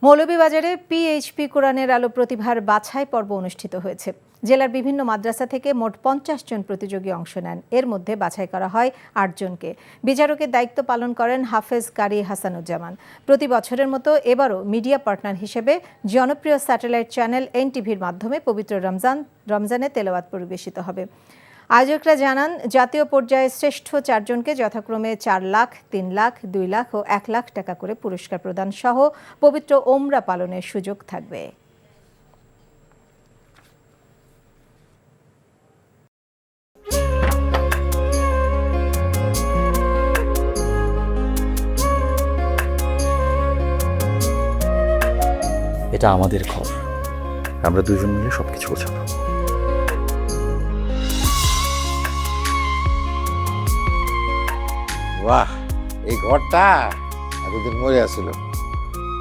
মৌলভীবাজারে PHP কোরআনের আলো প্রতিভার বাছাই পর্ব অনুষ্ঠিত হয়েছে। জেলার বিভিন্ন মাদ্রাসা থেকে মোট 50 জন প্রতিযোগী অংশ নেন। এর মধ্যে বাছাই করা হয় 8 জনকে। বিচারকের দায়িত্ব পালন করেন হাফেজ কারি হাসানুজ্জামান। প্রতি বছরের মতো এবারও মিডিয়া পার্টনার হিসেবে জনপ্রিয় স্যাটেলাইট চ্যানেল এনটিভির মাধ্যমে পবিত্র রমজানে তেলাওয়াত পরিবেশিত হবে। আয়োজকরা জানান, জাতীয় পর্যায়ে শ্রেষ্ঠ 4 জনকে যথাক্রমে 4 লাখ, 3 লাখ, 2 লাখ ও 1 লাখ টাকা করে পুরস্কার প্রদান সহ পবিত্র ওমরা পালনের সুযোগ থাকবে। এটা আমাদের ঘর, আমরা দুজন মিলে সবকিছু গোছাবো। বাহ, এই ঘরটা এতদিন মরে আসছিল,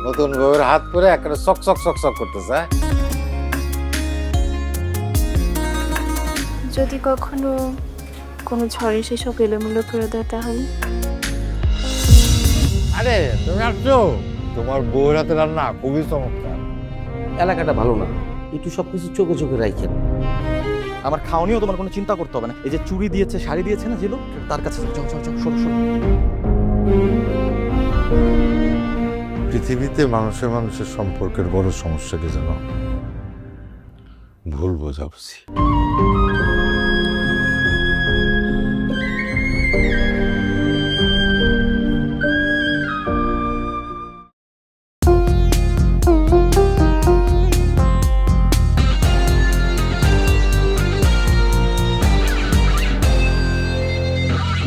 নতুন বউয়ের হাত পরে একেবারে চক চক চক চক করতেছে। যদি কখনো কোনো ঝড়ে সেসব এলোমেলো করে দেয় তাহলে? আরে তুমি আসছো, তোমার বউয়ের হাতে রান্না খুবই চমৎকার। এলাকাটা ভালো না, একটু সবকিছু চোখে চোখে রাখেন। আমার খাওয়ানিও তোমার কোনো চিন্তা করতে হবে না। এই যে চুড়ি দিয়েছে, শাড়ি দিয়েছে না যে লোক, তার কাছে শোনো। পৃথিবীতে মানুষের মানুষের সম্পর্কের বড় সমস্যা কি জানো? ভুল বোঝাবুঝি।